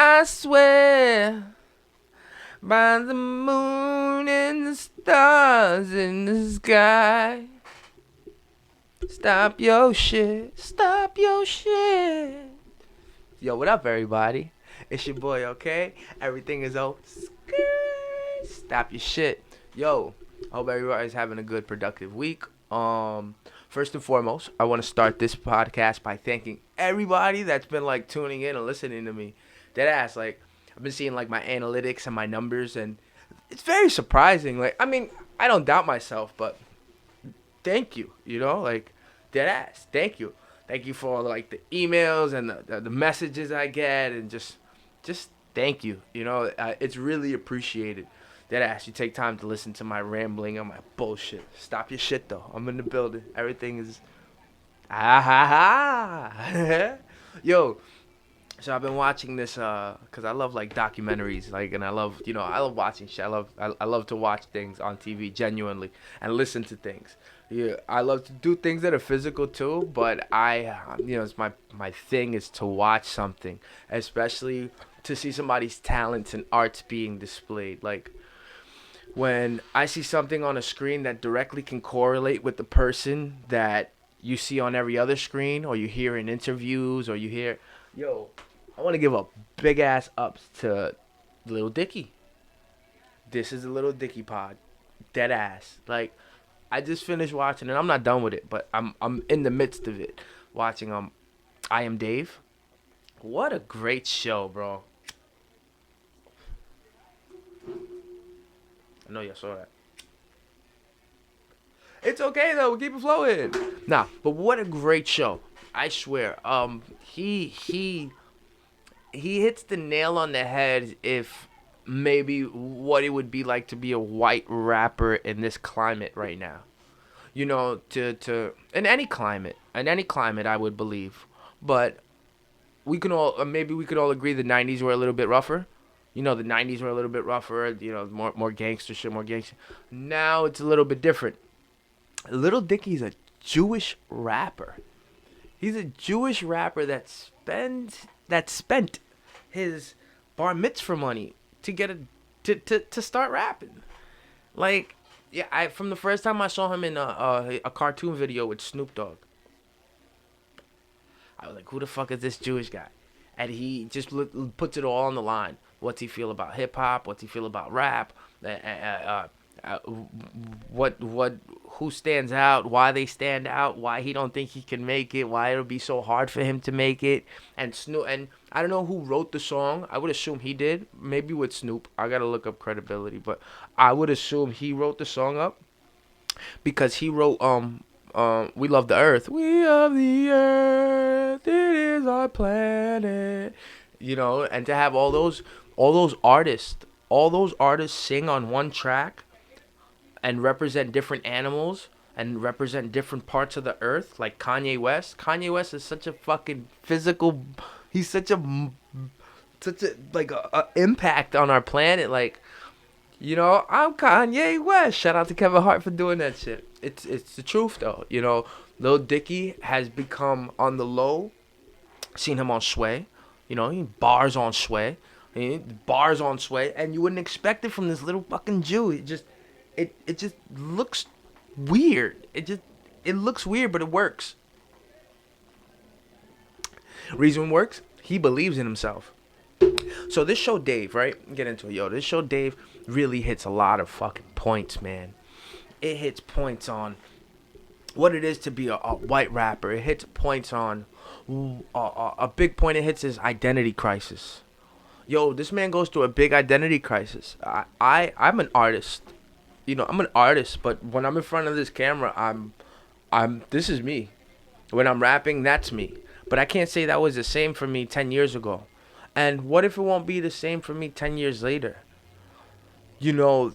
I swear by the moon and the stars in the sky. Stop your shit. Stop your shit. Yo, what up, everybody? It's your boy, okay? Everything is Stop your shit. Yo, I hope everybody's having a good, productive week. First and foremost, I want to start this podcast by thanking everybody that's been like tuning in and listening to me. Deadass, like I've been seeing like my analytics and my numbers, and it's very surprising. Like, I mean, I don't doubt myself, but thank you. You know, like deadass, thank you. Thank you for like the emails and the messages I get, and just thank you. You know, it's really appreciated. Deadass, you take time to listen to my rambling and my bullshit. Stop your shit though. I'm in the building. Everything is ha. Yo, so I've been watching this cuz I love like documentaries, like, and I love, I love watching shit. I love to watch things on TV genuinely and listen to things. Yeah, I love to do things that are physical too, but it's my thing is to watch something, especially to see somebody's talents and arts being displayed. Like when I see something on a screen that directly can correlate with the person that you see on every other screen, or you hear in interviews, or you hear, yo, I want to give a big ass ups to Lil Dicky. This is the Lil Dicky pod. Dead ass. Like, I just finished watching it. I'm not done with it, but I'm in the midst of it. Watching I Am Dave. What a great show, bro. I know y'all saw that. It's okay though. We'll keep it flowing. Nah, but what a great show. I swear. He hits the nail on the head if maybe what it would be like to be a white rapper in this climate right now. You know, to in any climate, I would believe. But we can all maybe we could all agree the '90s were a little bit rougher. You know, the '90s were a little bit rougher. You know, more gangster shit, more gangster. Now it's a little bit different. Little Dicky's a Jewish rapper. He's a Jewish rapper that spent his bar mitzvah money to get to start rapping. Like, yeah, from the first time I saw him in a cartoon video with Snoop Dogg, I was like, who the fuck is this Jewish guy? And he just puts it all on the line. What's he feel about hip hop? What's he feel about rap? Who stands out? Why they stand out? Why he don't think he can make it? Why it'll be so hard for him to make it? And Snoop, and I don't know who wrote the song. I would assume he did. Maybe with Snoop. I gotta look up credibility, but I would assume he wrote the song up because he wrote We Love the Earth. We love the earth. It is our planet. You know, and to have all those artists sing on one track and represent different animals and represent different parts of the earth, like Kanye West. Kanye West is such a fucking physical. He's such a like a impact on our planet. Like, you know, I'm Kanye West. Shout out to Kevin Hart for doing that shit. It's the truth though. You know, Lil Dicky has become on the low. Seen him on Sway. You know, he bars on Sway. Bars on Sway, and you wouldn't expect it from this little fucking Jew. It just looks weird. It looks weird, but it works. Reason it works? He believes in himself. So this show Dave, right? Get into it, yo. This show Dave really hits a lot of fucking points, man. It hits points on what it is to be a white rapper. It hits points on a big point. It hits his identity crisis. Yo, this man goes through a big identity crisis. I'm an artist. You know, I'm an artist, but when I'm in front of this camera, this is me. When I'm rapping, that's me. But I can't say that was the same for me 10 years ago. And what if it won't be the same for me 10 years later? You know,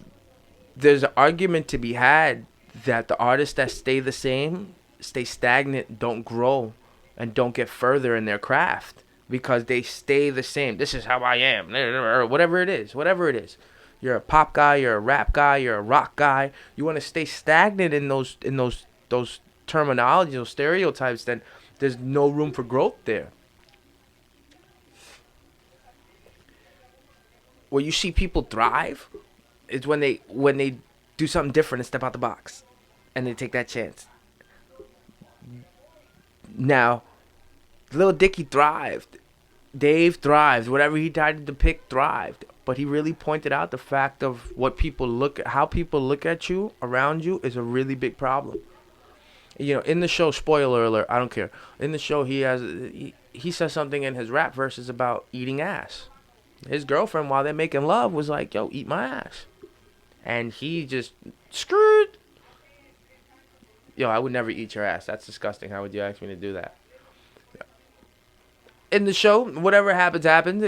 there's an argument to be had that the artists that stay the same, stay stagnant, don't grow, and don't get further in their craft because they stay the same. This is how I am, or whatever it is. You're a pop guy, you're a rap guy, you're a rock guy. You want to stay stagnant in those terminology, those stereotypes, then there's no room for growth there. where you see people thrive is when they do something different and step out the box, and they take that chance. Now, Lil Dicky thrived. Dave thrived. Whatever he tried to pick thrived. But he really pointed out the fact of how people look at you around you is a really big problem. You know, in the show, spoiler alert, I don't care. In the show, he says something in his rap verses about eating ass. His girlfriend, while they're making love, was like, "Yo, eat my ass," and he just screwed. Yo, I would never eat your ass. That's disgusting. How would you ask me to do that? In the show, whatever happens.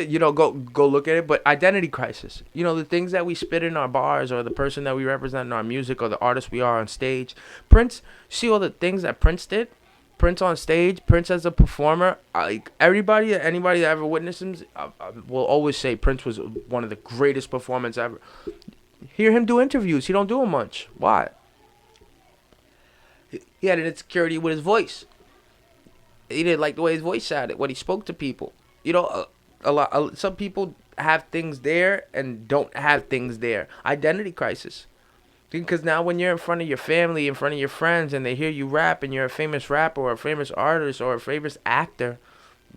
You know, go look at it. But identity crisis. You know, the things that we spit in our bars, or the person that we represent in our music, or the artist we are on stage. Prince, see all the things that Prince did. Prince on stage, Prince as a performer. Anybody that ever witnessed him will always say Prince was one of the greatest performers ever. Hear him do interviews. He don't do them much. Why? He had an insecurity with his voice. He didn't like the way his voice sounded when he spoke to people. You know, some people have things there and don't have things there. Identity crisis. Because now when you're in front of your family, in front of your friends, and they hear you rap, and you're a famous rapper or a famous artist or a famous actor,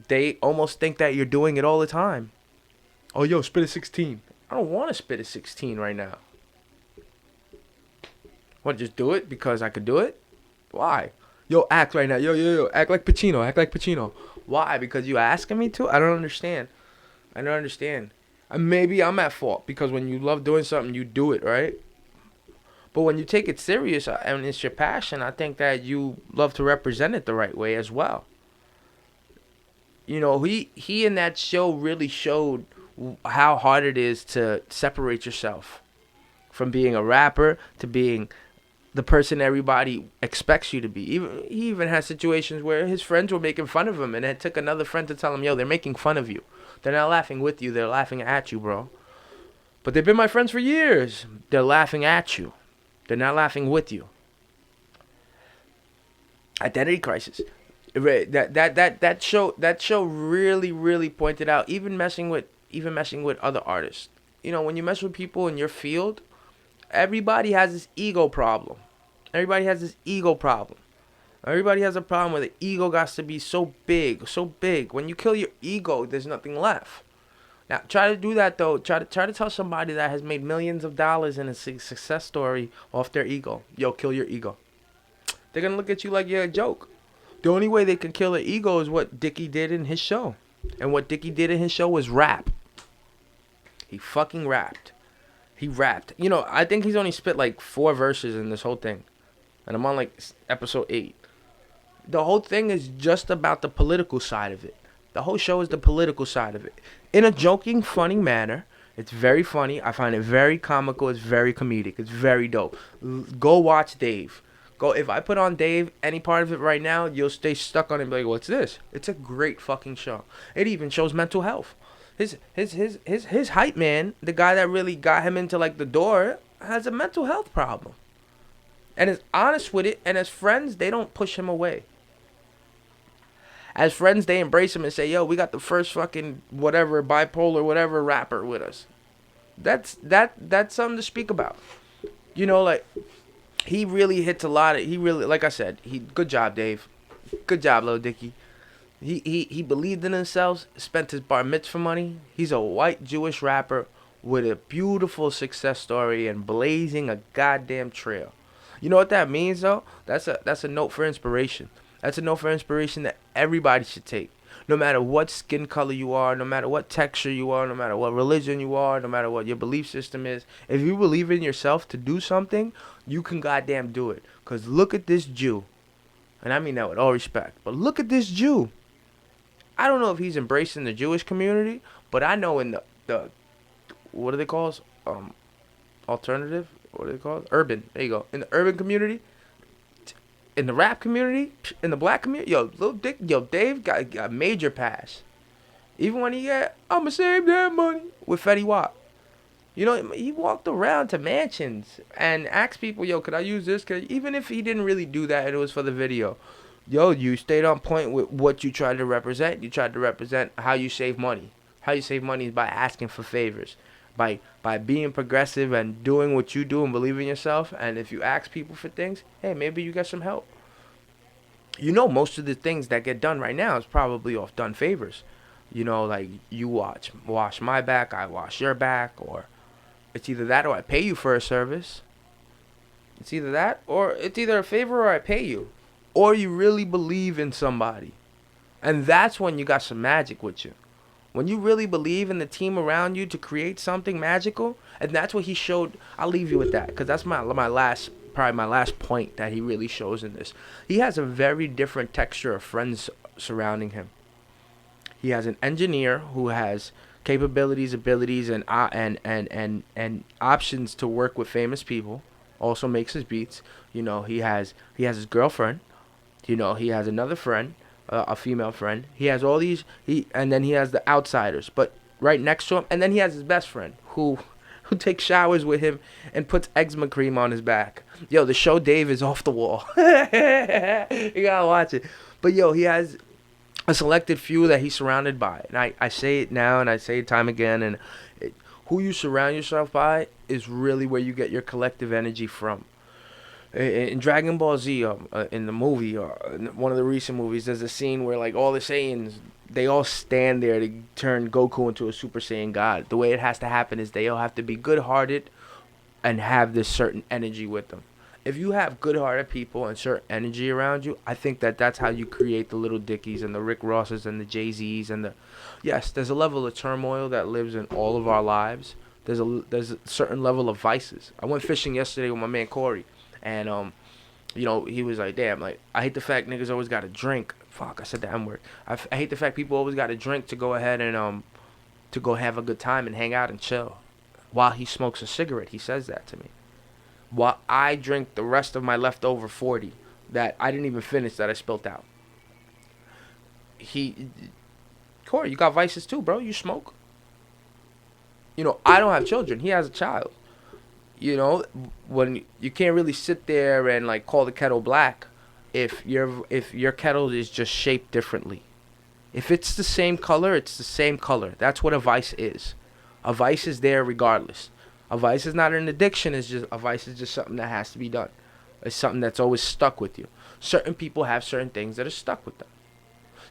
they almost think that you're doing it all the time. Oh, yo, spit a 16. I don't want to spit a 16 right now. Want to just do it because I could do it? Why? Yo, act right now. Yo, act like Pacino. Why? Because you asking me to? I don't understand. And maybe I'm at fault, because when you love doing something, you do it, right? But when you take it serious and it's your passion, I think that you love to represent it the right way as well. You know, he in that show really showed how hard it is to separate yourself from being a rapper to being the person everybody expects you to be. He even had situations where his friends were making fun of him, and it took another friend to tell him, yo, they're making fun of you. They're not laughing with you. They're laughing at you, bro. But they've been my friends for years. They're laughing at you. They're not laughing with you. Identity crisis. That show really pointed out, even messing with other artists. You know, when you mess with people in your field, everybody has this ego problem. Everybody has a problem where the ego got to be so big. When you kill your ego, there's nothing left. Now, try to do that, though. Try to tell somebody that has made millions of dollars in a success story off their ego. Yo, kill your ego. They're going to look at you like you're a joke. The only way they can kill their ego is what Dicky did in his show. And what Dicky did in his show was rap. He fucking rapped. He rapped. You know, I think he's only spit like 4 verses in this whole thing. And I'm on like episode 8. The whole thing is just about the political side of it. The whole show is the political side of it. In a joking, funny manner. It's very funny. I find it very comical. It's very comedic. It's very dope. Go watch Dave. If I put on Dave, any part of it right now, you'll stay stuck on it and be like, what's this? It's a great fucking show. It even shows mental health. His hype man, the guy that really got him into like the door, has a mental health problem. And is honest with it. And as friends, they don't push him away. As friends, they embrace him and say, yo, we got the first fucking whatever, bipolar, whatever rapper with us. That's something to speak about. You know, like, he really hits a lot of, like I said, good job, Dave. Good job, Lil Dicky. He believed in himself, spent his bar mitzvah money. He's a white Jewish rapper with a beautiful success story and blazing a goddamn trail. You know what that means, though? That's a note for inspiration. That's a note for inspiration that everybody should take. No matter what skin color you are, no matter what texture you are, no matter what religion you are, no matter what your belief system is. If you believe in yourself to do something, you can goddamn do it. Because look at this Jew. And I mean that with all respect. But look at this Jew. I don't know if he's embracing the Jewish community, but I know in the what do they call us? Alternative? What do they call it? Urban. There you go. In the urban community. In the rap community, in the black community, Dave got a major pass. Even when he got, I'ma save that money with Fetty Wap. You know, he walked around to mansions and asked people, yo, could I use this? Even if he didn't really do that and it was for the video, yo, you stayed on point with what you tried to represent. You tried to represent how you save money. How you save money is by asking for favors. by being progressive and doing what you do and believe in yourself. And if you ask people for things, hey, maybe you get some help. You know, most of the things that get done right now is probably off done favors. You know, like you wash my back, I wash your back, or it's either that or I pay you for a service. It's either that or it's either a favor or I pay you. Or you really believe in somebody. And that's when you got some magic with you. When you really believe in the team around you to create something magical, and that's what he showed. I'll leave you with that because that's my last point that he really shows in this. He has a very different texture of friends surrounding him. He has an engineer who has capabilities, abilities, and options to work with famous people. Also makes his beats. You know, he has his girlfriend. You know, he has another friend, a female friend. He has all these. And then he has the outsiders. But right next to him, and then he has his best friend who takes showers with him and puts eczema cream on his back. Yo, the show Dave is off the wall. You gotta watch it. But yo, he has a selected few that he's surrounded by. And I say it now and I say it time again. And who you surround yourself by is really where you get your collective energy from. In Dragon Ball Z, in the movie, or one of the recent movies, there's a scene where like all the Saiyans, they all stand there to turn Goku into a Super Saiyan God. The way it has to happen is they all have to be good-hearted and have this certain energy with them. If you have good-hearted people and certain energy around you, I think that's how you create the Lil Dickies and the Rick Rosses and the Jay-Z's and yes, there's a level of turmoil that lives in all of our lives. There's a certain level of vices. I went fishing yesterday with my man Corey. And, you know, he was like, damn, like, I hate the fact niggas always got to drink. Fuck, I said the M word. I hate the fact people always got to drink to go ahead and, to go have a good time and hang out and chill. While he smokes a cigarette, he says that to me. While I drink the rest of my leftover 40 that I didn't even finish that I spilt out. Corey, you got vices too, bro. You smoke. You know, I don't have children. He has a child. You know, when you can't really sit there and like call the kettle black if your kettle is just shaped differently. If it's the same color, it's the same color. That's what a vice is. A vice is there regardless. A vice is not an addiction. A vice is just something that has to be done. It's something that's always stuck with you. Certain people have certain things that are stuck with them.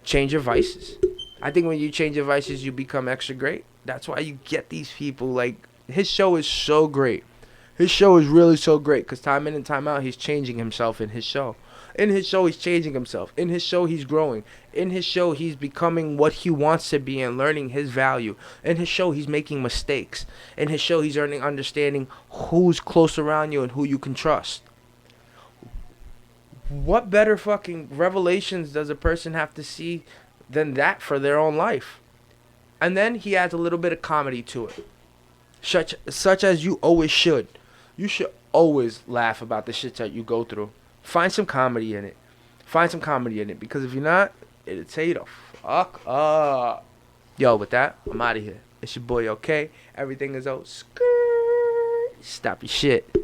Change your vices. I think when you change your vices, you become extra great. That's why you get these people like his show is so great. His show is really so great because time in and time out, he's changing himself in his show. In his show, he's changing himself. In his show, he's growing. In his show, he's becoming what he wants to be and learning his value. In his show, he's making mistakes. In his show, he's understanding who's close around you and who you can trust. What better fucking revelations does a person have to see than that for their own life? And then he adds a little bit of comedy to it. Such as you always should. You should always laugh about the shit that you go through. Find some comedy in it. Because if you're not, it'll tear you the fuck up. Yo, with that, I'm out of here. It's your boy, OK? Everything is O.K. Stop your shit.